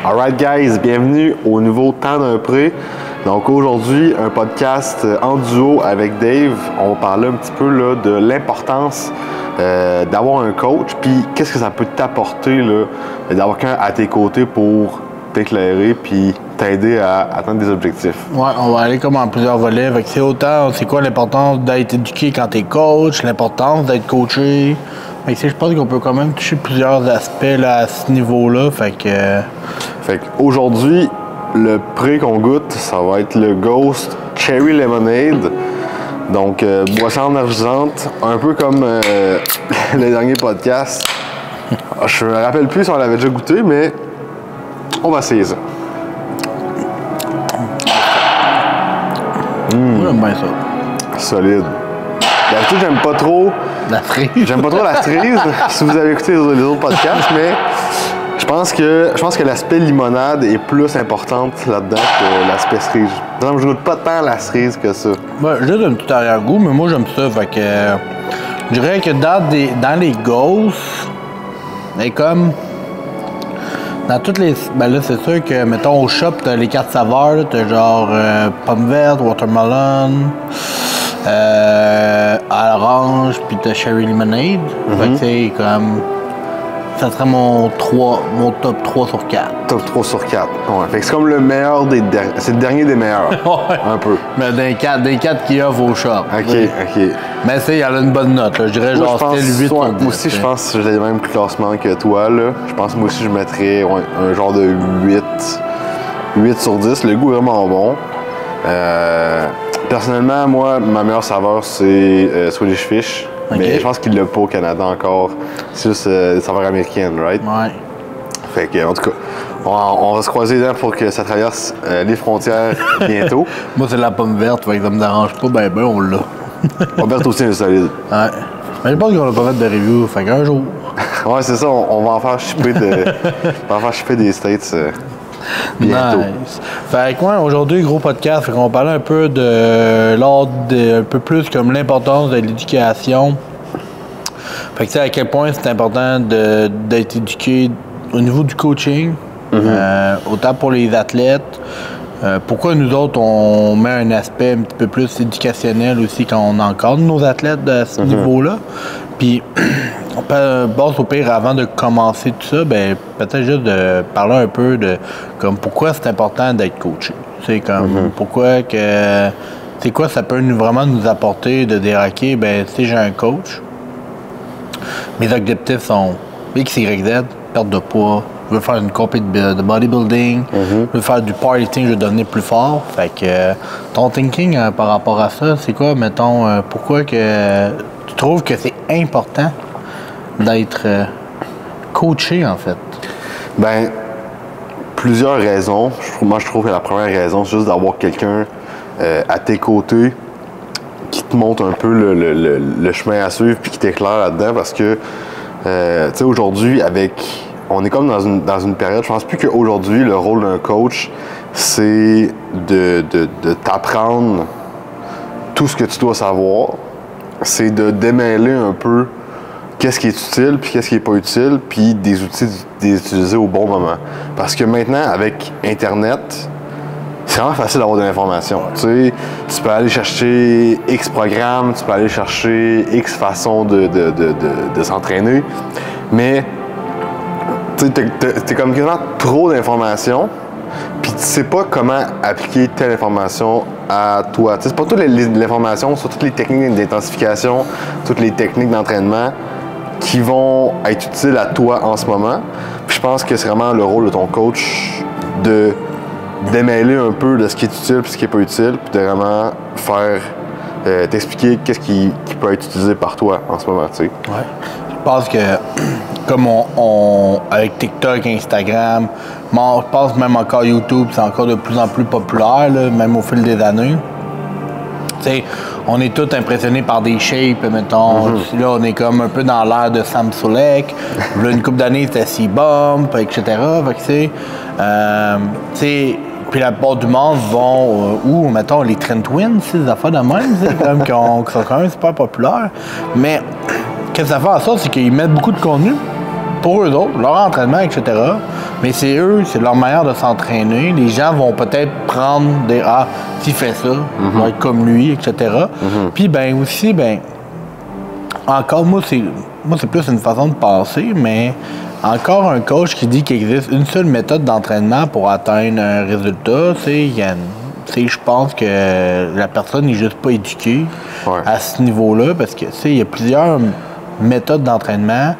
Alright guys, bienvenue au nouveau Temps d'un pré. Donc aujourd'hui, un podcast en duo avec Dave. On va parler un petit peu là, de l'importance d'avoir un coach, puis qu'est-ce que ça peut t'apporter là, d'avoir quelqu'un à tes côtés pour t'éclairer puis t'aider à atteindre des objectifs. Ouais, on va aller comme en plusieurs volets. Fait que c'est autant, c'est quoi l'importance d'être éduqué quand t'es coach, l'importance d'être coaché. Fait que je pense qu'on peut quand même toucher plusieurs aspects là, à ce niveau-là. Fait qu'aujourd'hui, le pré qu'on goûte, ça va être le Ghost Cherry Lemonade. Donc, boisson énergisante, un peu comme les derniers podcasts. Je me rappelle plus si on l'avait déjà goûté, mais on va essayer ça. J'aime bien ça. Solide. D'habitude, j'aime pas trop la frise. J'aime pas trop la frise, si vous avez écouté les autres podcasts, mais je pense que l'aspect limonade est plus importante là-dedans que l'aspect cerise. Donc, je goûte pas tant la cerise que ça. Ouais, juste un petit arrière-goût, mais moi j'aime ça. Fait que je dirais que dans les Ghosts, mais comme dans toutes les. Ben là, c'est sûr que, mettons, au shop, t'as les 4 saveurs, t'as genre pomme verte, watermelon, à l'orange, puis t'as cherry lemonade. Fait que c'est comme. Ça serait mon top 3 sur 4. Top 3 sur 4. Ouais. Fait que c'est comme le meilleur des derniers. C'est le dernier des meilleurs. Ouais. Un peu. Mais des 4 qu'il y a au shop. OK, oui. OK. Mais tu sais, il y en a une bonne note. Là. Je dirais genre style 8 sur 10. Moi aussi, je pense que j'ai le même classement que toi. Là. Je pense que moi aussi, je mettrais un genre de 8 sur 10. Le goût est vraiment bon. Personnellement, moi, ma meilleure saveur, c'est Swedish Fish. Okay. Mais je pense qu'il l'a pas au Canada encore. C'est juste des saveurs américaines, right? Ouais. Fait que, en tout cas, on va se croiser là pour que ça traverse les frontières bientôt. Moi, c'est la pomme verte, fait que ça me dérange pas, ben on l'a. Pomme verte aussi, c'est solide. Ouais. Mais je pense qu'on a pas fait de review, fait qu'un jour. Ouais, c'est ça, on va en faire shipper des States bientôt. Nice. Fait que, ouais, aujourd'hui, gros podcast, fait qu'on va parler un peu de l'ordre, un peu plus comme l'importance de l'éducation. Fait que, tu sais, à quel point c'est important d'être éduqué au niveau du coaching, autant pour les athlètes. Pourquoi nous autres, on met un aspect un petit peu plus éducationnel aussi quand on encadre nos athlètes à ce niveau-là. Puis, on passe au pire, avant de commencer tout ça, ben peut-être juste de parler un peu de comme pourquoi c'est important d'être coaché. C'est comme pourquoi que c'est quoi ça peut vraiment nous apporter de dire OK, ben si j'ai un coach, mes objectifs sont X, Y, Z, perte de poids, je veux faire une compétition de bodybuilding, je veux faire du powerlifting, je veux devenir plus fort. Fait que ton thinking par rapport à ça, c'est quoi, mettons, pourquoi que tu trouves que c'est important d'être coaché, en fait? Ben, plusieurs raisons. Moi, je trouve que la première raison, c'est juste d'avoir quelqu'un à tes côtés qui te montre un peu le chemin à suivre puis qui t'éclaire là-dedans parce que, tu sais, aujourd'hui, on est comme dans une période, je pense plus qu'aujourd'hui, le rôle d'un coach, c'est de t'apprendre tout ce que tu dois savoir. C'est de démêler un peu qu'est-ce qui est utile puis qu'est-ce qui n'est pas utile, puis des outils d'utiliser au bon moment. Parce que maintenant, avec Internet, c'est vraiment facile d'avoir de l'information. Tu sais, tu peux aller chercher X programmes, tu peux aller chercher X façons de s'entraîner, mais tu sais, t'as comme quasiment trop d'informations, puis tu sais pas comment appliquer telle information à toi. Tu sais, c'est pas toute l'information sur toutes les techniques d'intensification, toutes les techniques d'entraînement qui vont être utiles à toi en ce moment. Puis je pense que c'est vraiment le rôle de ton coach de démêler un peu de ce qui est utile et ce qui n'est pas utile, puis de vraiment faire t'expliquer qu'est-ce qui peut être utilisé par toi en ce moment, tu sais. Ouais. Je pense que comme on avec TikTok, Instagram, je pense même encore YouTube, c'est encore de plus en plus populaire, là, même au fil des années. Tu sais, on est tous impressionnés par des shapes, mettons. Là, on est comme un peu dans l'ère de Sam Sulek. Là, une couple d'années, c'était C-Bump, etc. Fait que, tu sais, puis la plupart du monde vont où, mettons, les Trent Twins, ces affaires de même, comme qui sont quand même super populaires. Mais qu'est-ce que ça fait en sorte, c'est qu'ils mettent beaucoup de contenu pour eux autres, leur entraînement, etc. Mais c'est eux, c'est leur manière de s'entraîner. Les gens vont peut-être prendre des « Ah, s'il fait ça, il va être comme lui, etc. Puis ben aussi, ben encore, moi, c'est plus une façon de penser, mais encore un coach qui dit qu'il existe une seule méthode d'entraînement pour atteindre un résultat, je pense que la personne n'est juste pas éduquée à ce niveau-là, parce que il y a plusieurs méthodes d'entraînement.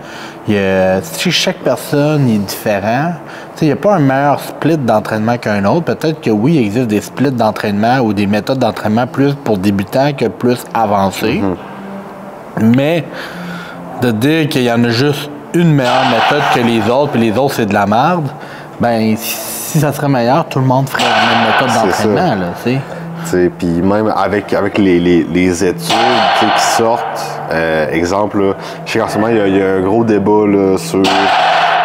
Si chaque personne est différent, il n'y a pas un meilleur split d'entraînement qu'un autre. Peut-être que oui, il existe des splits d'entraînement ou des méthodes d'entraînement plus pour débutants que plus avancés. Mais de dire qu'il y en a juste une meilleure méthode que les autres, puis les autres, c'est de la merde, ben si ça serait meilleur, tout le monde ferait la même méthode d'entraînement, là, tu sais. Puis même avec les études qui sortent, exemple, là, je sais qu'en ce moment, il y a un gros débat là, sur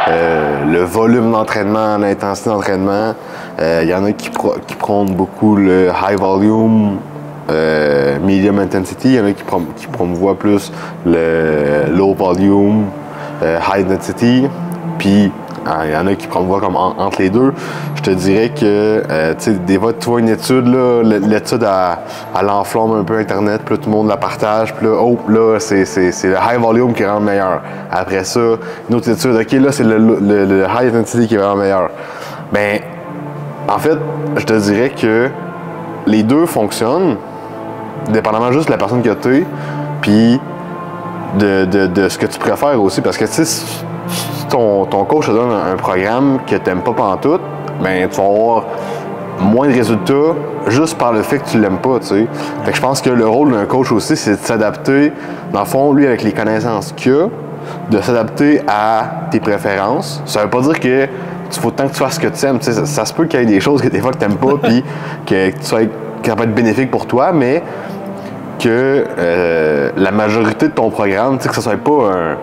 le volume d'entraînement, l'intensité d'entraînement. Il y en a qui prônent beaucoup le high volume, medium intensity. Il y en a qui promouvoient plus le low volume, high intensity. Puis il y en a qui promouvoient comme entre les deux. Je te dirais que, des fois, tu vois une étude, là, l'étude, elle enflamme un peu Internet, puis là, tout le monde la partage, puis là, c'est le high volume qui rend meilleur. Après ça, une autre étude, OK, là, c'est le high intensity qui rend meilleur. Ben, en fait, je te dirais que les deux fonctionnent, dépendamment juste de la personne que tu es, puis de ce que tu préfères aussi. Parce que, tu sais, si ton coach te donne un programme que tu n'aimes pas pantoute, ben tu vas avoir moins de résultats juste par le fait que tu l'aimes pas, tu sais. Fait que je pense que le rôle d'un coach aussi, c'est de s'adapter, dans le fond, lui, avec les connaissances qu'il a, de s'adapter à tes préférences. Ça veut pas dire que il faut tant que tu fasses ce que tu aimes. Ça se peut qu'il y ait des choses que des fois que tu n'aimes pas, puis que ça va être bénéfique pour toi, mais que la majorité de ton programme, que ça soit pas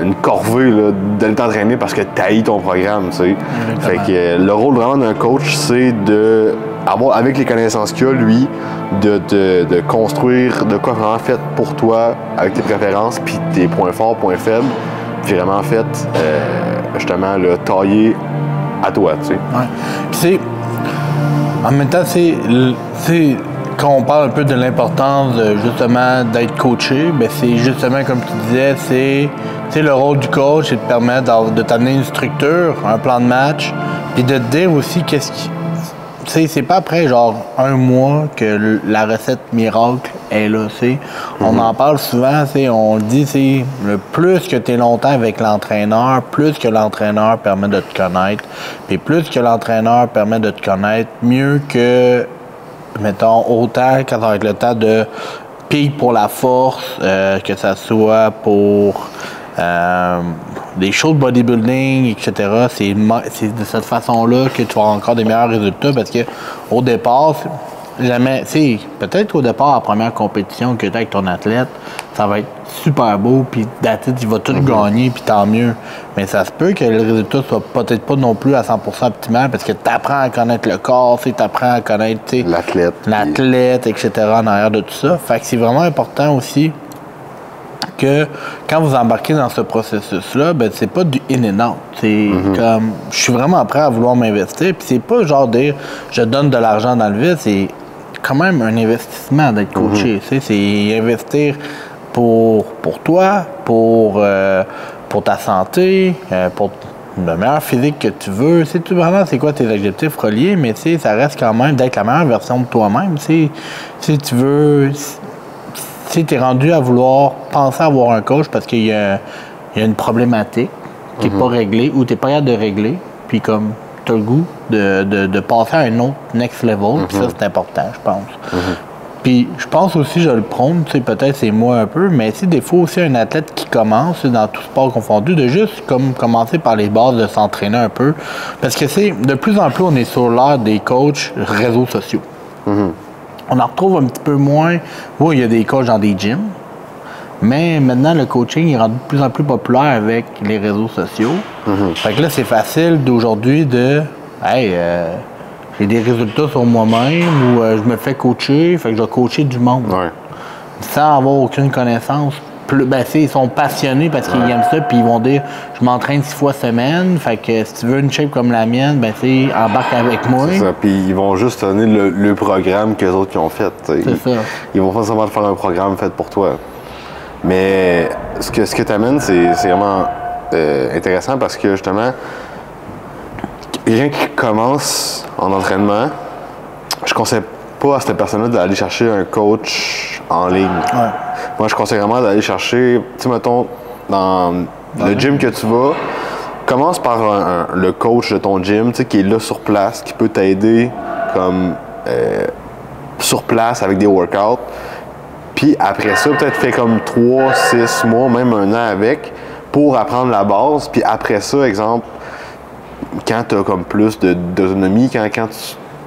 une corvée là, de t'entraîner parce que tu haïs ton programme. T'sais. Fait que le rôle vraiment d'un coach, c'est de avoir, avec les connaissances qu'il a, lui, de construire de quoi vraiment fait pour toi, avec tes préférences, puis tes points forts, points faibles, puis vraiment fait, justement, le tailler à toi. T'sais. Ouais. Puis en même temps, quand on parle un peu de l'importance justement d'être coaché, ben c'est justement comme tu disais, c'est le rôle du coach, c'est de permettre de t'amener une structure, un plan de match, puis de te dire aussi qu'est-ce qui... C'est pas après genre un mois que la recette miracle est là, On en parle souvent, on dit, le plus que tu es longtemps avec l'entraîneur, plus que l'entraîneur permet de te connaître, puis plus que l'entraîneur permet de te connaître, mieux que mettons, autant quand ça va être le temps de pique pour la force, que ça soit pour des shows de bodybuilding, etc. C'est de cette façon-là que tu vas avoir encore des meilleurs résultats parce que au départ, jamais, peut-être qu'au départ, la première compétition que tu as avec ton athlète, ça va être super beau, puis il va tout gagner, puis tant mieux. Mais ça se peut que le résultat soit peut-être pas non plus à 100% optimal parce que tu apprends à connaître le corps, tu apprends à connaître l'athlète, etc. en arrière de tout ça. Fait que c'est vraiment important aussi que quand vous embarquez dans ce processus-là, ben c'est pas du in and out. C'est comme, je suis vraiment prêt à vouloir m'investir, puis c'est pas genre dire, je donne de l'argent dans le vide, c'est quand même un investissement d'être coaché. C'est investir pour toi, pour ta santé, pour le meilleur physique que tu veux. Vraiment, c'est quoi tes objectifs reliés, mais ça reste quand même d'être la meilleure version de toi-même. Si tu veux... Si tu es rendu à vouloir penser à avoir un coach parce qu'il y a une problématique qui n'est pas réglée ou tu n'es pas capable de régler, puis comme tu as le goût de passer à un autre next level, puis ça, c'est important, je pense. Puis je pense aussi, je le prône, peut-être c'est moi un peu, mais des fois aussi un athlète qui commence, dans tout sport confondu, de juste commencer par les bases, de s'entraîner un peu. Parce que de plus en plus, on est sur l'ère des coachs réseaux sociaux. On en retrouve un petit peu moins. Oui, il y a des coachs dans des gyms, mais maintenant, le coaching est rendu de plus en plus populaire avec les réseaux sociaux. Fait que là, c'est facile d'aujourd'hui de « Hey, j'ai des résultats sur moi-même » ou « Je me fais coacher, fait que je vais coacher du monde. » Sans avoir aucune connaissance ils sont passionnés parce qu'ils aiment ça, puis ils vont dire je m'entraîne 6 fois semaine, fait que si tu veux une shape comme la mienne, embarque avec moi. C'est ça, puis ils vont juste donner le programme qu'eux autres ont fait. C'est ça. Ils vont pas seulement faire un programme fait pour toi. Mais ce que tu amènes, c'est vraiment intéressant parce que justement, quelqu'un qui commence en entraînement, je conseille pas à cette personne-là d'aller chercher un coach en ligne. Ouais. Moi, je conseille vraiment d'aller chercher, tu sais, mettons, dans le gym que tu vas, commence par le coach de ton gym, tu sais, qui est là sur place, qui peut t'aider comme sur place avec des workouts. Puis après ça, peut-être fais comme 3, 6 mois, même 1 an avec, pour apprendre la base. Puis après ça, exemple, quand tu as comme plus d'autonomie, quand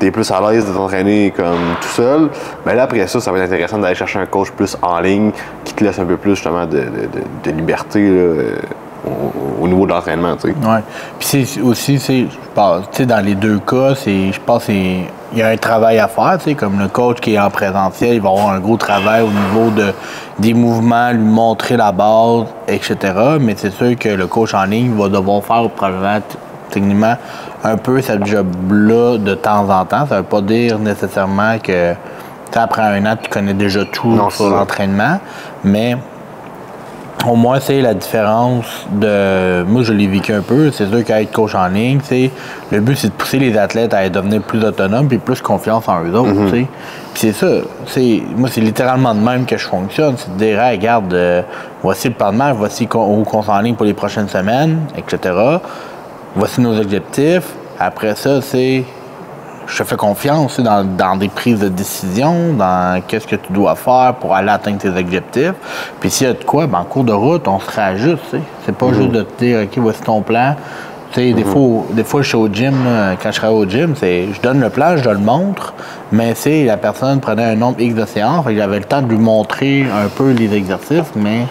tu es plus à l'aise de t'entraîner comme tout seul, bien là, après ça, ça va être intéressant d'aller chercher un coach plus en ligne qui te laisse un peu plus justement de liberté là, au niveau de l'entraînement. Tu sais. Oui. Puis c'est aussi, je pense, tu sais, dans les deux cas, je pense qu'il y a un travail à faire, tu sais, comme le coach qui est en présentiel, il va avoir un gros travail au niveau des mouvements, lui montrer la base, etc. Mais c'est sûr que le coach en ligne va devoir faire probablement techniquement un peu cette job-là de temps en temps. Ça veut pas dire nécessairement que après 1 an, tu connais déjà tout sur l'entraînement, mais au moins, c'est la différence de... Moi, je l'ai vécu un peu. C'est sûr qu'être coach en ligne, le but, c'est de pousser les athlètes à devenir plus autonomes et plus confiance en eux autres. Puis c'est ça. Moi, c'est littéralement de même que je fonctionne. C'est de dire, hey, regarde, voici le plan de match, voici où on s'enligne pour les prochaines semaines, etc. Voici nos objectifs. Après ça, je te fais confiance dans des prises de décision, dans qu'est-ce que tu dois faire pour aller atteindre tes objectifs. Puis s'il y a de quoi, en cours de route, on se réajuste. C'est pas juste de te dire, OK, voici ton plan. Des fois, je suis au gym, là, quand je travaille au gym, je donne le plan, je le montre, mais la personne prenait un nombre X de séances, fait que j'avais le temps de lui montrer un peu les exercices, mais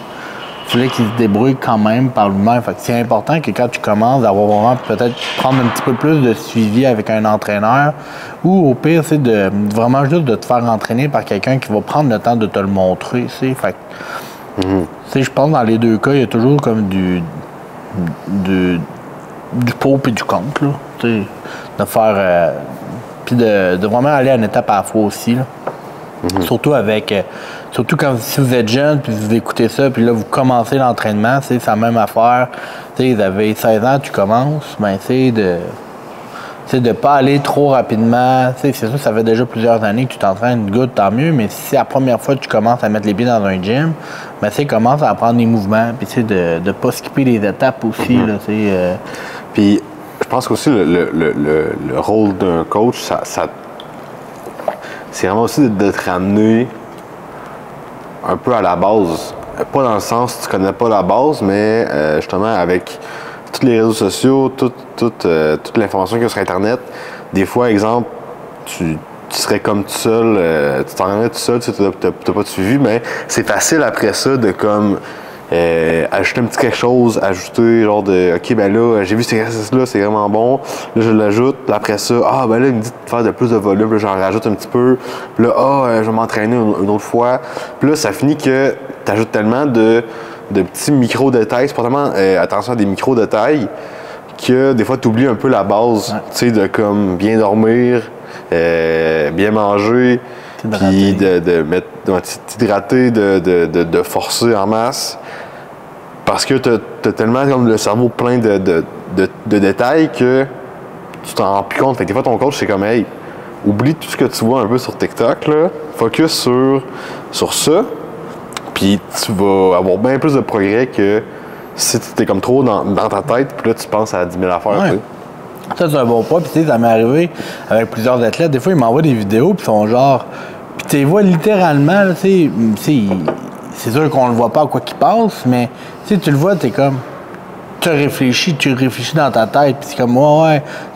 il fallait qu'il se débrouille quand même par lui-même. Fait que c'est important que quand tu commences, d'avoir vraiment peut-être prendre un petit peu plus de suivi avec un entraîneur ou au pire, c'est de vraiment juste de te faire entraîner par quelqu'un qui va prendre le temps de te le montrer. Fait que, je pense que dans les deux cas, il y a toujours comme du pour et du contre. Là, de faire. Puis de vraiment aller à une étape à la fois aussi. Là. Surtout quand si vous êtes jeune, puis vous écoutez ça, puis là, vous commencez l'entraînement, c'est la même affaire. Vous avez 16 ans, tu commences, c'est de ne pas aller trop rapidement. C'est sûr, ça fait déjà plusieurs années que tu t'entraînes, good, tant mieux, mais si c'est la première fois que tu commences à mettre les pieds dans un gym, commence à apprendre des mouvements, puis de ne pas skipper les étapes aussi. Là, Puis, je pense qu'aussi le rôle d'un coach, c'est vraiment aussi de te ramener un peu à la base. Pas dans le sens que tu connais pas la base, mais justement avec tous les réseaux sociaux, toute l'information qu'il y a sur Internet. Des fois, exemple, tu serais comme tout seul, tu t'entraînerais tout seul, tu n'as pas de suivi, mais c'est facile après ça de comme ajouter un petit quelque chose, ajouter genre de OK, ben là, j'ai vu cet exercice-là, c'est vraiment bon. Là, je l'ajoute. Puis après ça, ben là, il me dit de faire de plus de volume. Là, j'en rajoute un petit peu. Puis là, je vais m'entraîner une autre fois. Puis là, ça finit que tu ajoutes tellement de petits micro-détails. C'est pas tellement attention à des micro-détails que des fois, tu oublies un peu la base, tu sais, de comme bien dormir, bien manger, puis t'hydrater, de forcer en masse. Parce que t'as tellement comme le cerveau plein de détails que tu t'en rends plus compte. Fait que des fois, ton coach, c'est comme, hey, oublie tout ce que tu vois un peu sur TikTok, là. Focus sur ça. Puis tu vas avoir bien plus de progrès que si tu es comme trop dans ta tête, puis là, tu penses à 10 000 affaires. Ouais. Ça, c'est un bon point. Puis ça m'est arrivé avec plusieurs athlètes. Des fois, ils m'envoient des vidéos, puis ils sont genre... Puis tu les vois littéralement, là, c'est sûr qu'on le voit pas à quoi qu'ils pensent, mais tu le vois, t'es comme... Tu réfléchis dans ta tête, puis c'est comme,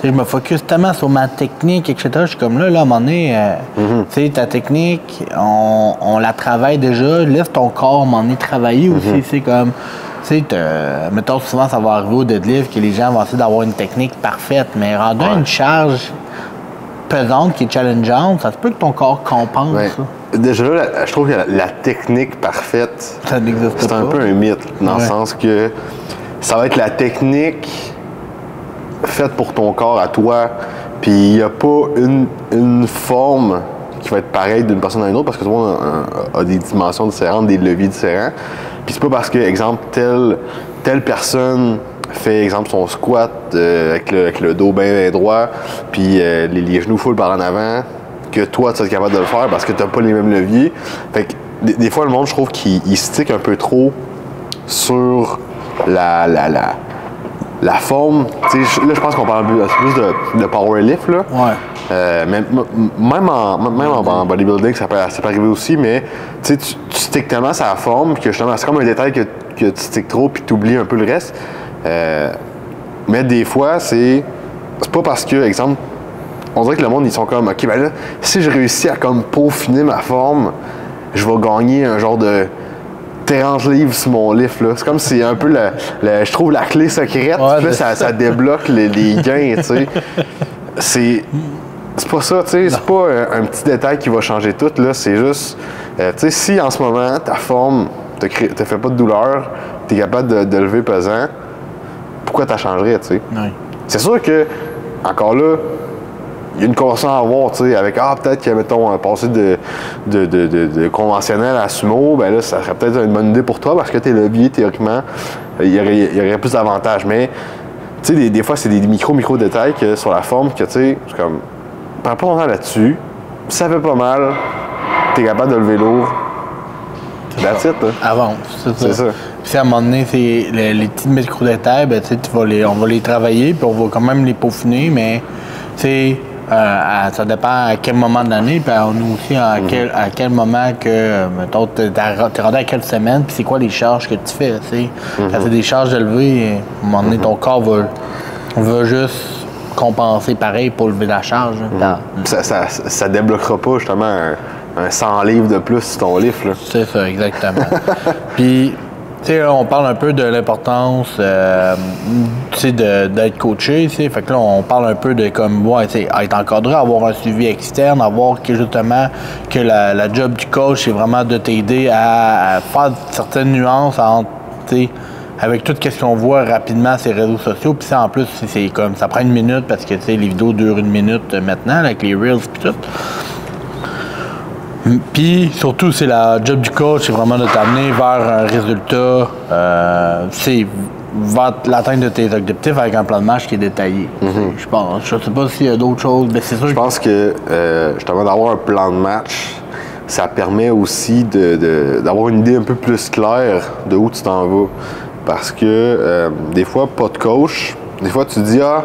je me focus tellement sur ma technique, etc. Je suis comme là, à un moment donné, ta technique, on la travaille déjà, laisse ton corps à un moment donné travailler aussi. C'est comme, mettons, souvent, ça va arriver au deadlift que les gens vont essayer d'avoir une technique parfaite, mais rendu une charge pesante qui est challengeante, ça se peut que ton corps compense ça. Déjà là, je trouve que la technique parfaite, fait, Ça n'existe c'est pas. un peu un mythe, dans le sens que ça va être la technique faite pour ton corps à toi, puis il n'y a pas une forme qui va être pareille d'une personne à une autre, parce que tout le monde a des dimensions différentes, des leviers différents. Puis c'est pas parce que, exemple, telle personne fait, exemple, son squat avec le dos bien droit, puis les genoux full par en avant, que toi, tu vas être capable de le faire parce que tu n'as pas les mêmes leviers. Fait que des fois, le monde, je trouve qu'il stick un peu trop sur la forme. Là, je pense qu'on parle plus de powerlift, là. Ouais. Même en bodybuilding, ça peut arriver aussi, mais tu sticks tellement sa forme que justement, c'est comme un détail que tu sticks trop puis tu oublies un peu le reste. Mais des fois, c'est pas parce que, exemple, on dirait que le monde, ils sont comme, OK, ben là, si je réussis à comme peaufiner ma forme, je vais gagner un genre de 30 livres sur mon lift, là. C'est comme si c'est un peu je trouve la clé secrète, ouais, puis là, ça débloque les gains, tu sais. C'est pas ça, tu sais, c'est pas un petit détail qui va changer tout, là, c'est juste, tu sais, si en ce moment, ta forme te fait pas de douleur, t'es capable de lever pesant, pourquoi t'as changerais, tu sais? Oui. C'est sûr que, encore là, il y a une conversation à avoir, tu sais, avec, peut-être que, mettons, passer de conventionnel à sumo, ben là, ça serait peut-être une bonne idée pour toi parce que tes leviers, théoriquement, il y aurait plus d'avantages. Mais, tu sais, des fois, c'est des micro détails que, sur la forme que, tu sais, c'est comme, prends pas longtemps là-dessus, ça fait pas mal, t'es capable de lever lourd, that's it, là. Avance, c'est ça. Puis à un moment donné, c'est les petits micro-détails, ben, tu sais, on va les travailler, puis on va quand même les peaufiner, mais, tu sais, ça dépend à quel moment de l'année, puis nous aussi à quel moment que, mettons, t'es rendu à quelle semaine, puis c'est quoi les charges que tu fais, tu sais. Quand c'est des charges élevées, à un moment donné, ton corps va juste compenser pareil pour lever la charge. Ça débloquera pas, justement, un 100 livres de plus sur ton lift, là. C'est ça, exactement. Puis, tu sais, on parle un peu de l'importance, tu sais, d'être coaché, tu sais. Fait que là, on parle un peu de comme, ouais, tu sais, être encadré, avoir un suivi externe, avoir que justement, que la job du coach, c'est vraiment de t'aider à faire certaines nuances entre, tu sais, avec tout ce qu'on voit rapidement sur les réseaux sociaux. Puis ça, en plus, c'est comme, ça prend 1 minute parce que, tu sais, les vidéos durent 1 minute maintenant, avec les Reels puis tout. Puis, surtout, c'est la job du coach, c'est vraiment de t'amener vers un résultat, c'est vers l'atteinte de tes objectifs avec un plan de match qui est détaillé. Je pense. Je sais pas s'il y a d'autres choses, mais c'est sûr. Je pense que, justement, d'avoir un plan de match, ça permet aussi d'avoir une idée un peu plus claire de où tu t'en vas. Parce que, des fois, pas de coach, des fois, tu te dis, là,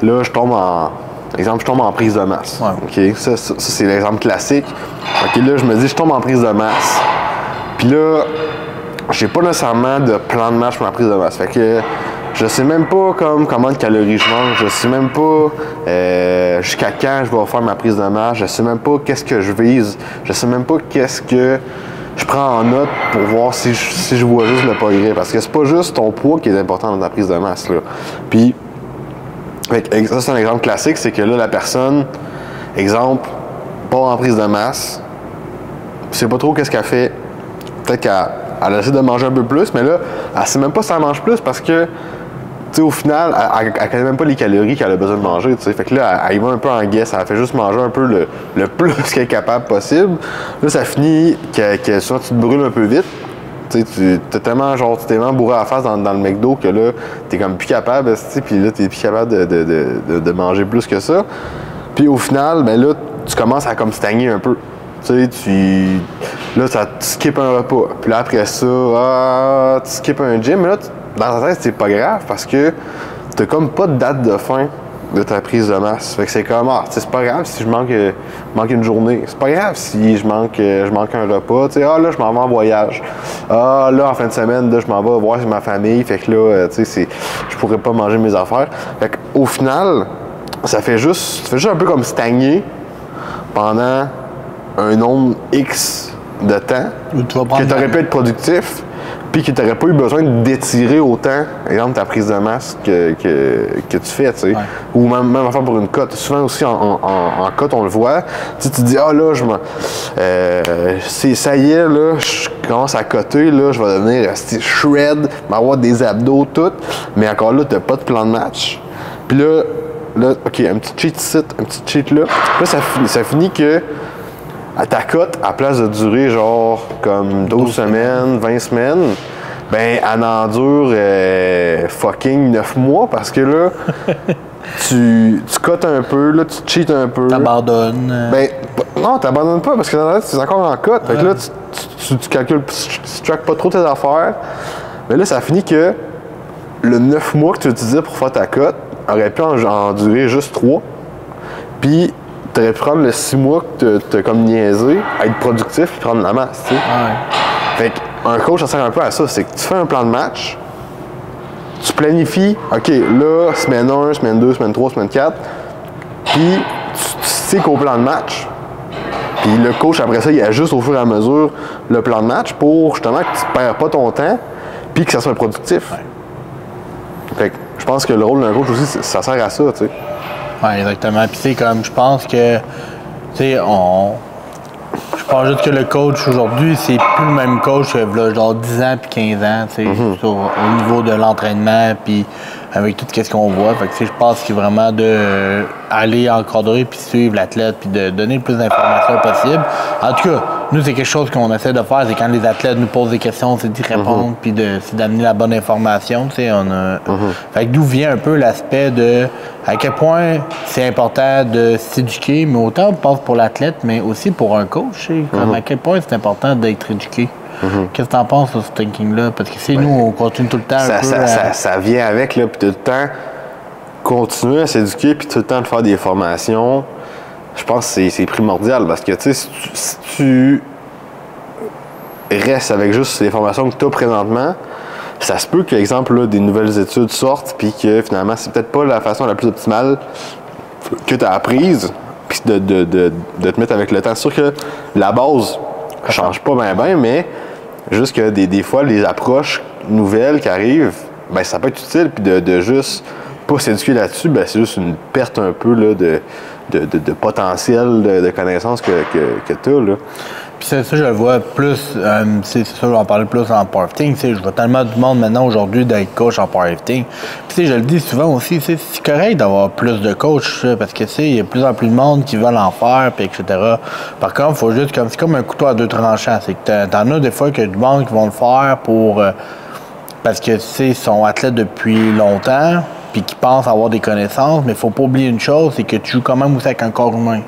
je tombe en prise de masse. Ouais. OK? Ça c'est l'exemple classique. OK, là, je me dis, je tombe en prise de masse. Puis là, j'ai pas nécessairement de plan de match pour ma prise de masse. Fait que je sais même pas comment de calories je mange. Je sais même pas jusqu'à quand je vais faire ma prise de masse. Je sais même pas qu'est-ce que je vise. Je sais même pas qu'est-ce que je prends en note pour voir si je vois juste le progrès. Parce que c'est pas juste ton poids qui est important dans ta prise de masse, là. Puis, ça, c'est un exemple classique, c'est que là, la personne, exemple, part en prise de masse, je sais pas trop qu'est-ce qu'elle fait. Peut-être qu'elle essaie de manger un peu plus, mais là, elle sait même pas si elle mange plus parce que, tu sais, au final, elle connaît même pas les calories qu'elle a besoin de manger, tu sais. Fait que là, elle y va un peu en guess, elle fait juste manger un peu le plus qu'elle est capable possible. Là, ça finit que soit tu te brûles un peu vite. Tu t'es tellement bourré à la face dans le McDo que là, t'es comme plus capable, puis là, t'es plus capable de manger plus que ça. Puis au final, ben là, tu commences à comme stagner un peu. Tu skippes un repas. Puis là, après ça, tu skippes un gym. Mais là, dans ta tête, c'est pas grave parce que t'as comme pas de date de fin de ta prise de masse. Fait que c'est comme, c'est pas grave si je manque une journée. C'est pas grave si je manque un repas. Là, je m'en vais en voyage. Là, en fin de semaine, là, je m'en vais voir ma famille. Fait que là, je pourrais pas manger mes affaires. Fait qu'au final, ça fait juste un peu comme stagner pendant un nombre X de temps que tu aurais pu être productif. puis que tu n'aurais pas eu besoin d'étirer autant, exemple, ta prise de masse que tu fais, tu sais. Ouais. Ou même enfin pour une cote. Souvent aussi en cote, on le voit. Tu te dis, ah là, ça y est, là, je commence à coter, là, je vais devenir shred, m'avoir des abdos, tout. Mais encore là, tu n'as pas de plan de match. Puis là, OK, un petit cheat ici, un petit cheat là. Là, ça finit que à ta cote, à place de durer genre comme 12 semaines, 20 semaines, ben elle endure fucking 9 mois parce que là, tu cotes un peu, là, tu cheats un peu. T'abandonnes. Ben, non, t'abandonnes pas parce que dans la tête, tu es encore en cote. Fait que là, tu calcules, tu traques pas trop tes affaires. Mais là, ça finit que le 9 mois que tu utilisais pour faire ta cote aurait pu en durer juste 3. Puis, tu aurais pu prendre le 6 mois que tu as comme niaisé, être productif et prendre la masse, tu sais. Ouais. Fait qu'un coach, ça sert un peu à ça. C'est que tu fais un plan de match, tu planifies, OK, là, semaine 1, semaine 2, semaine 3, semaine 4, puis tu sais qu'au plan de match, puis le coach, après ça, il ajuste au fur et à mesure le plan de match pour, justement, que tu ne perds pas ton temps puis que ça soit productif. Ouais. Fait que je pense que le rôle d'un coach aussi, ça sert à ça, tu sais. Oui, exactement. Puis, c'est comme, je pense que, tu sais, je pense juste que le coach aujourd'hui, c'est plus le même coach que, là, genre, 10 ans puis 15 ans, tu sais, au niveau de l'entraînement, puis avec tout ce qu'on voit. Fait que, tu sais, je pense qu'il y a vraiment d'aller encadrer puis suivre l'athlète puis de donner le plus d'informations possible. En tout cas, nous, c'est quelque chose qu'on essaie de faire, c'est quand les athlètes nous posent des questions, c'est d'y répondre puis c'est d'amener la bonne information, tu sais. Fait que d'où vient un peu l'aspect de à quel point c'est important de s'éduquer, mais autant, je pense, pour l'athlète, mais aussi pour un coach, comme à quel point c'est important d'être éduqué. Qu'est-ce que tu en penses de ce thinking-là? Parce que nous, on continue tout le temps ça vient avec, là, puis tout le temps continuer à s'éduquer, puis tout le temps de faire des formations. Je pense que c'est primordial, parce que, tu sais, si tu restes avec juste les formations que tu as présentement, ça se peut que, exemple, là, des nouvelles études sortent, puis que, finalement, c'est peut-être pas la façon la plus optimale que tu as apprise, puis de te mettre avec le temps. C'est sûr que la base change pas bien, mais juste que des fois, les approches nouvelles qui arrivent, ben ça peut être utile, puis de juste pas s'éduquer là-dessus, ben c'est juste une perte un peu là, de potentiel de connaissances que tu as, là. Puis ça, je le vois plus, c'est ça, j'en parlais plus en powerlifting. Je vois tellement du monde maintenant aujourd'hui d'être coach en powerlifting. Puis je le dis souvent aussi, c'est correct d'avoir plus de coachs, parce que il y a de plus en plus de monde qui veulent en faire, puis etc. Par contre, il faut juste, c'est comme un couteau à deux tranchants. C'est que t'en as des fois que du monde qui vont le faire pour parce que ils sont athlètes depuis longtemps, puis qui pensent avoir des connaissances, mais il faut pas oublier une chose, c'est que tu joues quand même aussi avec un corps humain.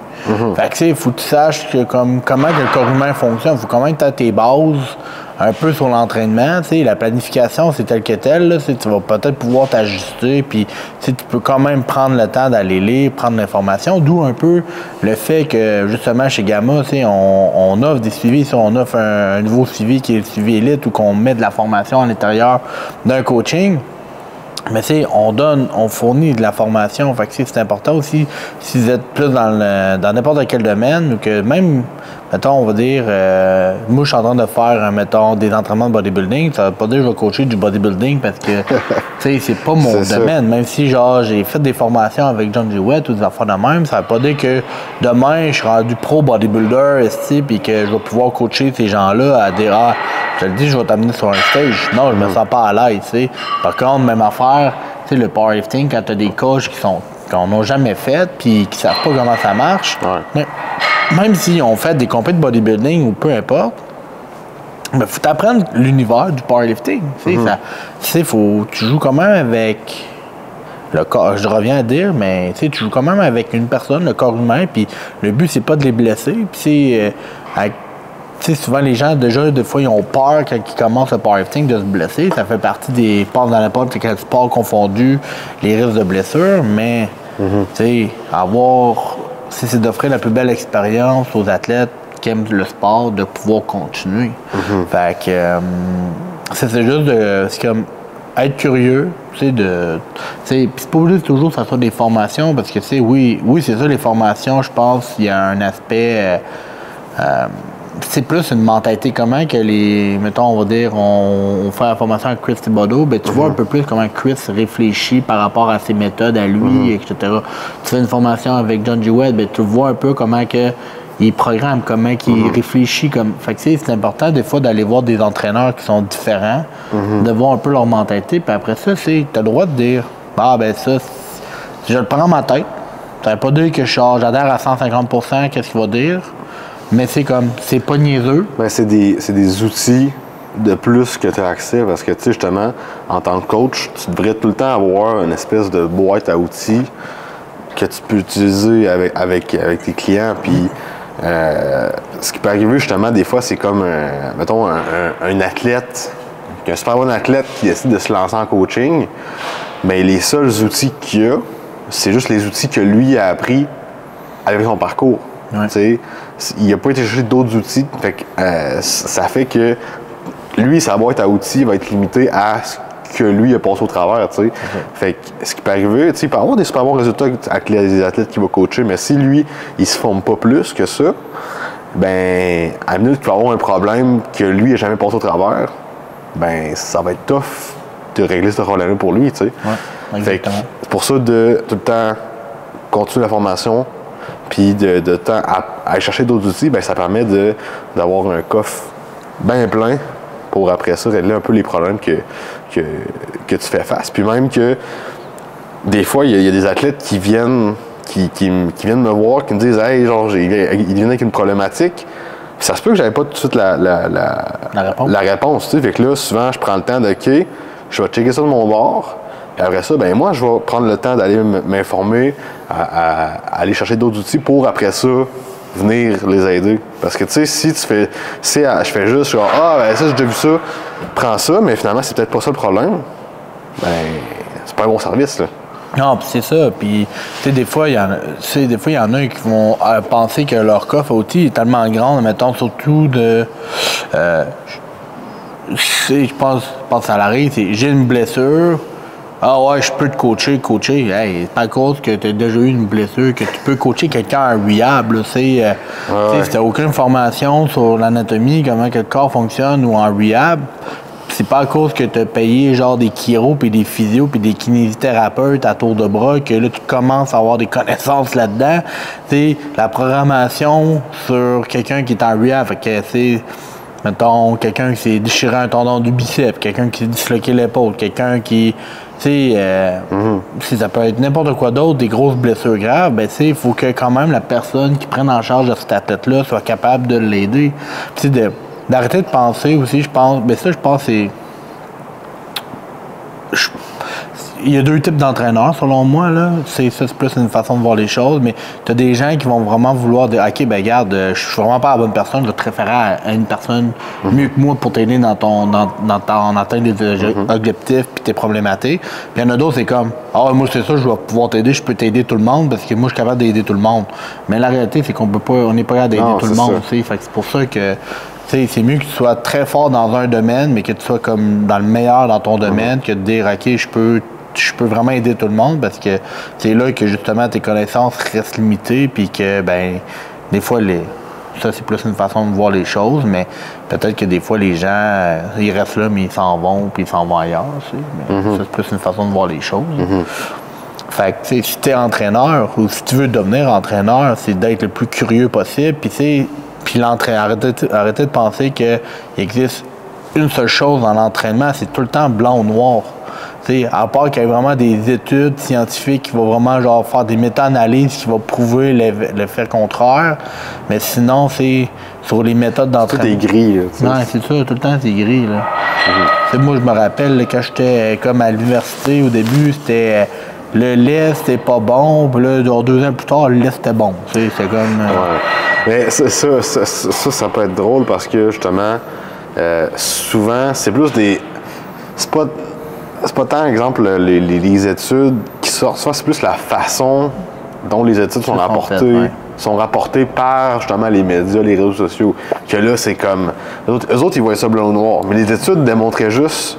Fait que il faut que tu saches que, comment que le corps humain fonctionne. Il faut quand même que tu aies tes bases un peu sur l'entraînement. La planification, c'est tel que tel. Là, tu vas peut-être pouvoir t'ajuster, puis tu peux quand même prendre le temps d'aller lire, prendre l'information. D'où un peu le fait que, justement, chez Gamma, on offre des suivis. On offre un nouveau suivi qui est le suivi élite, où on met de la formation à l'intérieur d'un coaching. Mais on fournit de la formation. Fait que c'est important aussi, si vous êtes plus dans n'importe quel domaine, ou que même, mettons, on va dire, moi je suis en train de faire, mettons, des entraînements de bodybuilding, ça veut pas dire que je vais coacher du bodybuilding parce que, c'est pas mon domaine. Même si, genre, j'ai fait des formations avec John Jewett ou des affaires de même, ça veut pas dire que demain, je suis rendu pro bodybuilder, puis que je vais pouvoir coacher ces gens-là à dire, je te le dis, je vais t'amener sur un stage. Non, je me sens pas à l'aise, tu sais. Par contre, même affaire, tu sais, le powerlifting, quand tu as des coachs qu'on n'a jamais fait puis qui savent pas comment ça marche, même s'ils ont fait des compétitions de bodybuilding ou peu importe, il faut t'apprendre l'univers du powerlifting. Tu joues quand même avec le corps. Je reviens à dire, mais tu joues quand même avec une personne, le corps humain, puis le but, c'est pas de les blesser. Puis souvent, les gens, déjà, des fois, ils ont peur quand ils commencent le powerlifting de se blesser. Ça fait partie des passes dans n'importe quel sport confondu, les risques de blessure, mais, c'est d'offrir la plus belle expérience aux athlètes qui aiment le sport, de pouvoir continuer. Fait que, c'est juste c'est comme être curieux, puis c'est pas obligé toujours que ça soit des formations, parce que, oui, c'est ça, les formations, je pense, il y a un aspect... c'est plus une mentalité comment que les... Mettons, on va dire, on fait la formation avec Chris Thibodeau, ben tu vois un peu plus comment Chris réfléchit par rapport à ses méthodes à lui, etc. Tu fais une formation avec John Jewett, ben tu vois un peu comment que il programme, comment il réfléchit. Fait que c'est important des fois d'aller voir des entraîneurs qui sont différents, de voir un peu leur mentalité, puis après ça, tu as le droit de dire « Ah, ben ça, si je le prends dans ma tête, ça veut pas dire que j'adhère à 150%, qu'est-ce qu'il va dire, mais c'est comme, c'est pas niaiseux. » Ben, c'est des outils de plus que tu as accès, parce que, tu sais, justement, en tant que coach, tu devrais tout le temps avoir une espèce de boîte à outils que tu peux utiliser avec tes clients, puis ce qui peut arriver justement des fois, c'est comme mettons un athlète, un super bon athlète qui décide de se lancer en coaching, mais les seuls outils qu'il a, c'est juste les outils que lui a appris avec son parcours. Ouais. Il n'a pas été chercher d'autres outils, fait que, ça fait que lui, sa boîte à outils va être limitée à ce que lui a passé au travers, tu sais. Fait que ce qui peut arriver, tu sais, il peut avoir des super bons résultats avec les athlètes qu'il va coacher, mais si lui, il se forme pas plus que ça, ben, à minute qu'il va avoir un problème que lui n'a jamais passé au travers, ben, ça va être tough de régler ce problème-là pour lui, tu sais. Ouais, exactement. C'est pour ça de tout le temps continuer la formation, puis de temps à aller chercher d'autres outils, ben, ça permet d'avoir un coffre bien plein pour après ça régler un peu les problèmes que tu fais face. Puis même que des fois, il y a des athlètes qui viennent me voir, qui me disent « Hey, genre, ils viennent avec une problématique. » Puis ça se peut que j'avais pas tout de suite la réponse. Tu sais. Fait que là, souvent, je prends le temps de « OK, je vais checker ça de mon bord. » Et après ça, ben moi, je vais prendre le temps d'aller m'informer, à aller chercher d'autres outils pour après ça venir les aider. Parce que, tu sais, si tu fais... je fais juste genre, ben ça, j'ai déjà vu ça, prends ça, mais finalement, c'est peut-être pas ça le problème. Ben, c'est pas un bon service, là. Non, puis c'est ça. Puis, tu sais, des fois, il y en a qui vont penser que leur coffre à outils est tellement grand, mettons, surtout de... je pense ça l'arrive, c'est j'ai une blessure. Ah ouais, je peux te coacher. Hey, c'est pas à cause que tu as déjà eu une blessure que tu peux coacher quelqu'un en rehab. Si tu n'as aucune formation sur l'anatomie, comment que le corps fonctionne ou en rehab, c'est pas à cause que tu as payé genre des chiro puis des physios puis des kinésithérapeutes à tour de bras que là tu commences à avoir des connaissances là-dedans. T'sais, la programmation sur quelqu'un qui est en rehab, fait que c'est mettons quelqu'un qui s'est déchiré un tendon du biceps, quelqu'un qui s'est disloqué l'épaule, quelqu'un qui si ça peut être n'importe quoi d'autre, des grosses blessures graves, ben il faut que quand même la personne qui prenne en charge de cet athlète-là soit capable de l'aider. Puis d'arrêter de penser aussi, je pense, ben ça je pense c'est... Il y a deux types d'entraîneurs, selon moi, là. C'est plus une façon de voir les choses, mais tu as des gens qui vont vraiment vouloir dire « OK, ben regarde, je suis vraiment pas la bonne personne, je vais te référer à une personne mieux que moi pour t'aider dans ton atteinte des objectifs puis tes problématiques. » Puis il y en a d'autres, c'est comme « Ah, moi, c'est ça, je vais pouvoir t'aider, je peux t'aider tout le monde parce que moi, je suis capable d'aider tout le monde. » Mais la réalité, c'est qu'on peut pas, on n'est pas capable d'aider tout le monde, tu sais. Fait que c'est pour ça que c'est mieux que tu sois très fort dans un domaine, mais que tu sois comme dans le meilleur dans ton domaine, que de dire « OK, je peux vraiment aider tout le monde parce que c'est là que justement tes connaissances restent limitées puis que ben des fois ça c'est plus une façon de voir les choses, mais peut-être que des fois les gens ils restent là mais ils s'en vont puis ils s'en vont ailleurs, tu sais. Mais ça c'est plus une façon de voir les choses. Fait que si tu es entraîneur ou si tu veux devenir entraîneur, c'est d'être le plus curieux possible puis arrêtez de penser qu'il existe une seule chose dans l'entraînement, c'est tout le temps blanc ou noir. T'sais, à part qu'il y ait vraiment des études scientifiques qui vont vraiment genre faire des méta-analyses qui vont prouver le fait contraire, mais sinon c'est sur les méthodes d'entraînement. Tout est gris, là. Non, c'est ça, tout le temps c'est gris, là. Moi je me rappelle là, quand j'étais comme à l'université au début, c'était le lait c'était pas bon, puis là 2 ans plus tard, le lait c'était bon. C'est comme. Mais ça peut être drôle parce que justement, souvent, c'est plus des. C'est pas tant, exemple, les études qui sortent. Soit c'est plus la façon dont les études sont rapportées par justement les médias, les réseaux sociaux. Que là, c'est comme. Eux autres, ils voient ça blanc ou noir. Mais les études démontraient juste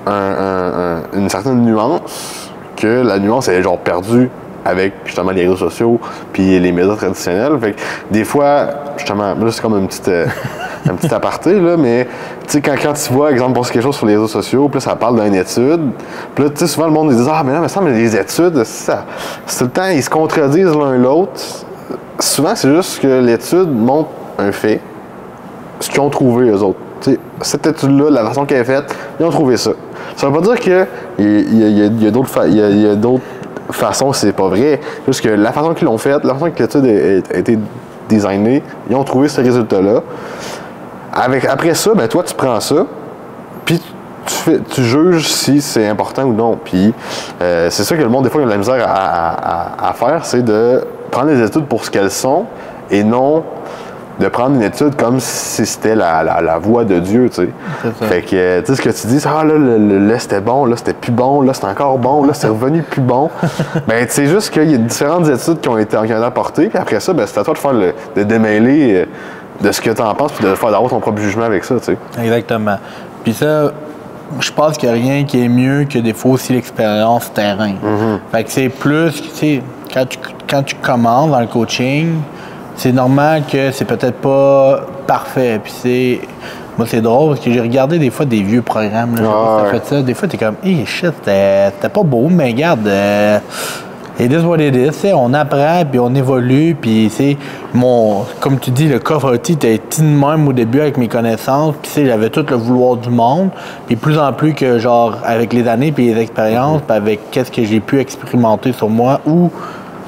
une certaine nuance, que la nuance elle est genre perdue avec justement les réseaux sociaux puis les médias traditionnels. Fait que des fois, justement, là c'est comme un petit aparté, là, mais tu sais, quand tu vois, exemple, pour quelque chose sur les réseaux sociaux, puis là, ça parle d'une étude, puis là, tu sais, souvent le monde dit « Ah, mais non, mais ça, mais les études, c'est tout le temps, ils se contredisent l'un l'autre. » Souvent, c'est juste que l'étude montre un fait, ce qu'ils ont trouvé, eux autres. Tu sais, cette étude-là, la façon qu'elle est faite, ils ont trouvé ça. Ça veut pas dire qu'il y a d'autres façons, c'est pas vrai. Juste que la façon qu'ils l'ont faite, la façon que l'étude a été designée, ils ont trouvé ce résultat-là. Après ça, ben toi, tu prends ça, puis tu juges si c'est important ou non. Puis c'est ça que le monde, des fois, il a de la misère à faire, c'est de prendre les études pour ce qu'elles sont et non de prendre une étude comme si c'était la voix de Dieu, tu sais. Fait que, tu sais, ce que tu dis, ah là, c'était bon, là, c'était plus bon, là, c'était encore bon, là, c'est revenu plus bon. Ben, c'est juste qu'il y a différentes études qui ont été apportées, puis après ça, ben, c'est à toi de faire de démêler de ce que tu en penses, puis d'avoir ton propre jugement avec ça, tu sais. Exactement. Puis ça, je pense qu'il n'y a rien qui est mieux que des fois aussi l'expérience terrain. Fait que c'est plus, tu sais, quand tu commences dans le coaching, c'est normal que c'est peut-être pas parfait. Puis moi, c'est drôle parce que j'ai regardé des fois des vieux programmes. Là, fait ça. Des fois, t'es comme, hey, shit, c'était pas beau, mais regarde, it is what it is. On apprend, puis on évolue. Puis, comme tu dis, le coffre était de même au début avec mes connaissances. Puis, j'avais tout le vouloir du monde. Puis, plus en plus que, genre, avec les années, puis les expériences, puis avec qu'est-ce que j'ai pu expérimenter sur moi ou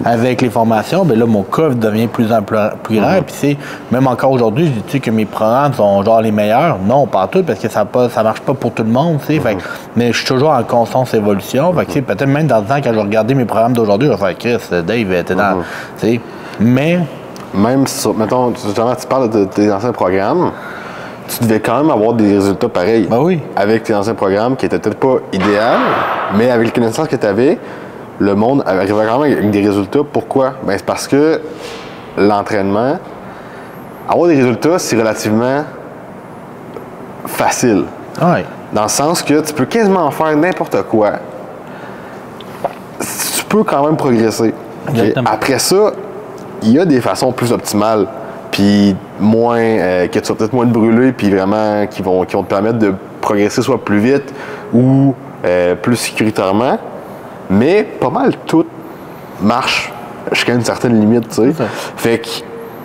avec les formations, bien là, mon coffre devient plus en plus grand. Puis, même encore aujourd'hui, je dis que mes programmes sont genre les meilleurs. Non, pas tout, parce que ça marche pas pour tout le monde, tu sais. Mais je suis toujours en constante évolution. Fait que, peut-être même dans le temps, quand je vais regarder mes programmes d'aujourd'hui, je vais faire Chris, Dave, t'es dans. Tu sais. Mais. Même si, mettons, justement, tu parles de tes anciens programmes, tu devais quand même avoir des résultats pareils. Ben oui. Avec tes anciens programmes qui étaient peut-être pas idéaux, mais avec les connaissances que tu avais, le monde arrivait quand même avec des résultats. Pourquoi? Ben, c'est parce que l'entraînement, avoir des résultats, c'est relativement facile. Ouais. Dans le sens que tu peux quasiment faire n'importe quoi. Tu peux quand même progresser. Après ça, il y a des façons plus optimales, puis moins, que tu vas peut-être moins te brûler, puis vraiment qui vont te permettre de progresser soit plus vite ou plus sécuritairement. Mais pas mal tout marche jusqu'à une certaine limite, tu sais. Fait que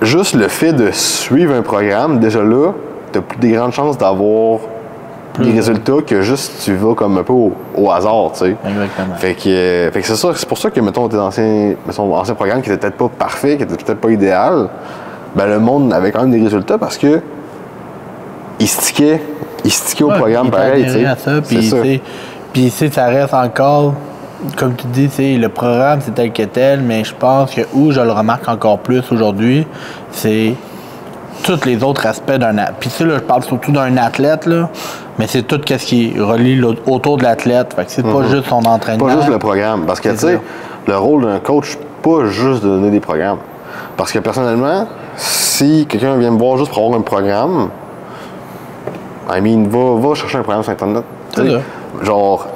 juste le fait de suivre un programme, déjà là, t'as plus des grandes chances d'avoir des résultats que juste tu vas comme un peu au hasard, tu sais. Exactement. Fait que c'est ça, c'est pour ça que, mettons, tes anciens programmes qui étaient peut-être pas parfaits, qui étaient peut-être pas idéal, ben le monde avait quand même des résultats parce que il stickait au programme pareil, tu sais. Puis ça reste encore. Comme tu dis, le programme, c'est tel que tel, mais je pense que où je le remarque encore plus aujourd'hui, c'est tous les autres aspects d'un athlète. Puis là, je parle surtout d'un athlète, là, mais c'est tout ce qui relie autour de l'athlète. Fait que c'est pas juste son entraînement. Pas juste le programme. Parce que, tu sais, le rôle d'un coach, pas juste de donner des programmes. Parce que, personnellement, si quelqu'un vient me voir juste pour avoir un programme, va chercher un programme sur Internet. Genre...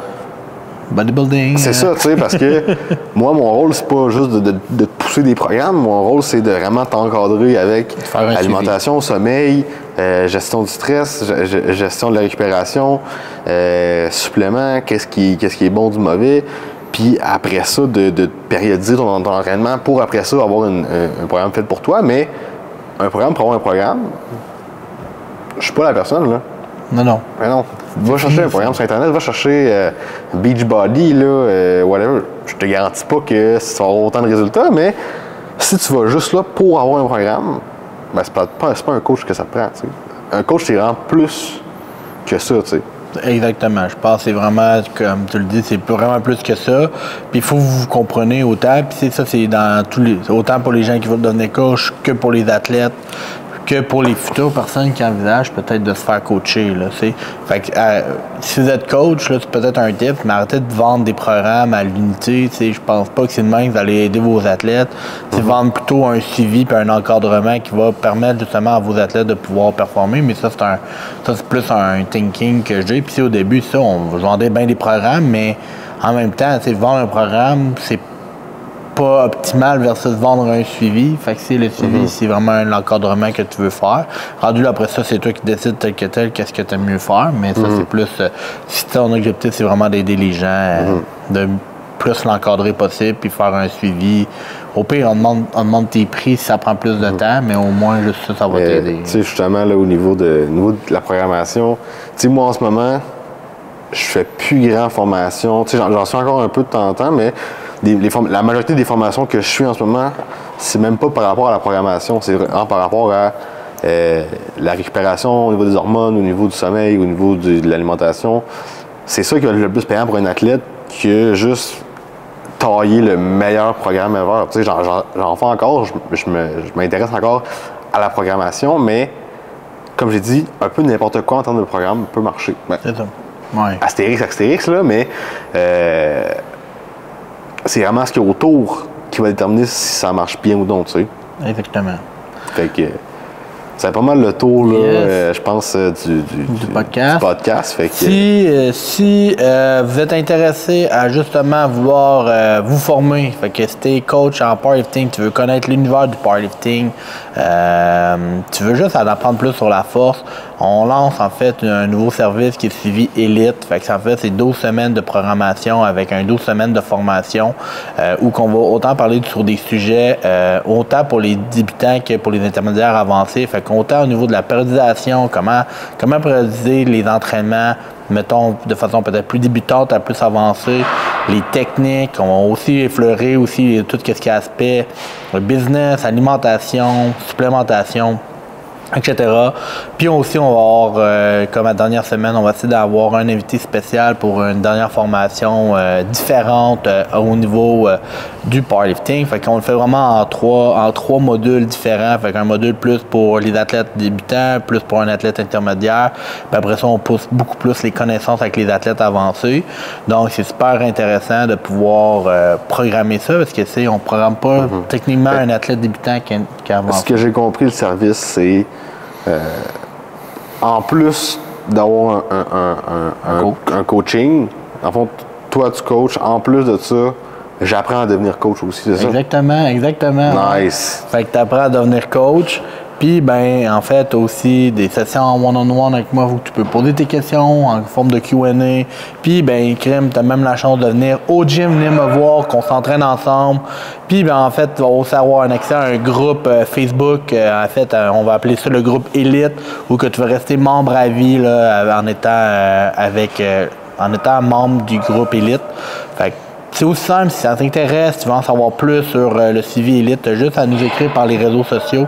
bodybuilding. C'est ça, tu sais, parce que moi, mon rôle, c'est pas juste de te pousser des programmes. Mon rôle, c'est de vraiment t'encadrer avec alimentation, sommeil, gestion du stress, gestion de la récupération, suppléments, qu'est-ce qui est bon du mauvais. Puis après ça, de périodiser ton entraînement pour après ça avoir un programme fait pour toi. Mais un programme pour avoir un programme, je suis pas la personne, là. Non. Mais non. Va chercher un programme sur Internet, va chercher Beachbody, là, whatever. Je te garantis pas que ça aura autant de résultats, mais si tu vas juste là pour avoir un programme, ben c'est pas un coach que ça te prend, tu sais. Un coach, c'est vraiment plus que ça, tu sais. Exactement. Je pense que c'est vraiment, comme tu le dis, c'est vraiment plus que ça. Puis il faut que vous compreniez autant. Puis ça, c'est dans autant pour les gens qui veulent devenir coach que pour les athlètes, que pour les futures personnes qui envisagent peut-être de se faire coacher. Là, fait que, si vous êtes coach, là, c'est peut-être un tip, mais arrêtez de vendre des programmes à l'unité. Je pense pas que c'est de même que vous allez aider vos athlètes. C'est vendre plutôt un suivi et un encadrement qui va permettre justement à vos athlètes de pouvoir performer. Mais ça, c'est plus un thinking que j'ai. Puis au début, on vendait bien des programmes, mais en même temps, vendre un programme, c'est pas optimal versus vendre un suivi. Fait que le suivi, c'est vraiment l'encadrement que tu veux faire. Rendu là, après ça, c'est toi qui décides tel que tel, qu'est-ce que tu aimes mieux faire. Mais ça, c'est plus, si ton objectif, c'est vraiment d'aider les gens, de plus l'encadrer possible, puis faire un suivi. Au pire, on demande tes prix si ça prend plus de temps, mais au moins, juste ça va t'aider. Tu sais, justement, là, au niveau de la programmation, tu sais, moi, en ce moment, je fais plus grand formation. Tu sais, j'en suis encore un peu de temps en temps, mais la majorité des formations que je suis en ce moment, c'est même pas par rapport à la programmation, c'est vraiment par rapport à la récupération au niveau des hormones, au niveau du sommeil, au niveau de l'alimentation. C'est ça qui va être le plus payant pour un athlète que juste tailler le meilleur programme ever. Tu sais, j'en fais encore, je m'intéresse encore à la programmation, mais comme j'ai dit, un peu n'importe quoi en termes de programme peut marcher. C'est ça. Ouais. Astérix, là, mais c'est vraiment ce qu'il y a autour qui va déterminer si ça marche bien ou non, tu sais. Exactement. Fait que c'est pas mal le tour, là, je pense, du podcast. Fait que, si vous êtes intéressé à justement vouloir vous former, fait que si t'es coach en powerlifting, tu veux connaître l'univers du powerlifting, tu veux juste en apprendre plus sur la force, on lance en fait un nouveau service qui est suivi Elite. Fait que en fait, c'est 12 semaines de programmation avec 12 semaines de formation où qu'on va autant parler sur des sujets autant pour les débutants que pour les intermédiaires avancés. Fait qu'autant au niveau de la périodisation, comment périodiser les entraînements, mettons, de façon peut-être plus débutante à plus avancée, les techniques, on va aussi effleurer aussi tout ce qui est aspect business, alimentation, supplémentation, etc. Puis aussi, on va avoir, comme la dernière semaine, on va essayer d'avoir un invité spécial pour une dernière formation différente au niveau du powerlifting. Fait qu'on le fait vraiment en trois modules différents. Fait qu'un module plus pour les athlètes débutants, plus pour un athlète intermédiaire. Puis après ça, on pousse beaucoup plus les connaissances avec les athlètes avancés. Donc, c'est super intéressant de pouvoir programmer ça parce que, tu sais, on ne programme pas techniquement un athlète débutant qui avance. Ce que j'ai compris, le service, c'est en plus d'avoir un coaching, en fond, toi tu coaches, en plus de ça, j'apprends à devenir coach aussi, c'est ça? Exactement. Nice. Fait que tu apprends à devenir coach. Puis, ben, en fait, aussi des sessions en one-on-one avec moi où tu peux poser tes questions en forme de Q&A. Puis, ben, crème, tu as même la chance de venir au gym, venir me voir, qu'on s'entraîne ensemble. Puis, ben, en fait, tu vas aussi avoir un accès à un groupe Facebook. En fait, on va appeler ça le groupe Élite, où que tu vas rester membre à vie là, en étant membre du groupe Élite. Fait que, c'est aussi simple, si ça t'intéresse, tu veux en savoir plus sur le suivi Élite, tu as juste à nous écrire par les réseaux sociaux,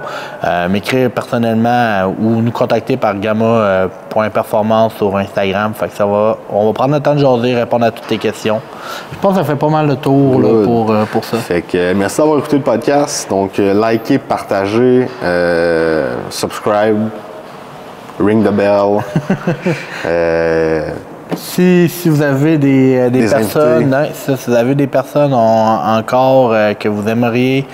m'écrire personnellement ou nous contacter par gamma.performance sur Instagram. Fait que on va prendre le temps de jaser, répondre à toutes tes questions. Je pense que ça fait pas mal le tour là, pour ça. Fait que merci d'avoir écouté le podcast. Donc, likez, partagez, subscribe, ring the bell. Si vous avez des personnes, si vous avez des personnes encore que vous aimeriez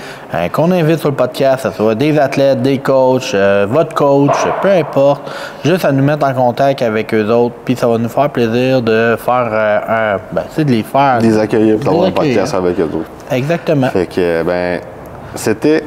qu'on invite sur le podcast, que ce soit des athlètes, des coachs, votre coach, peu importe, juste à nous mettre en contact avec eux autres, puis ça va nous faire plaisir de faire de les faire. Les accueillir, d'avoir un podcast avec eux autres. Exactement. Fait que, c'était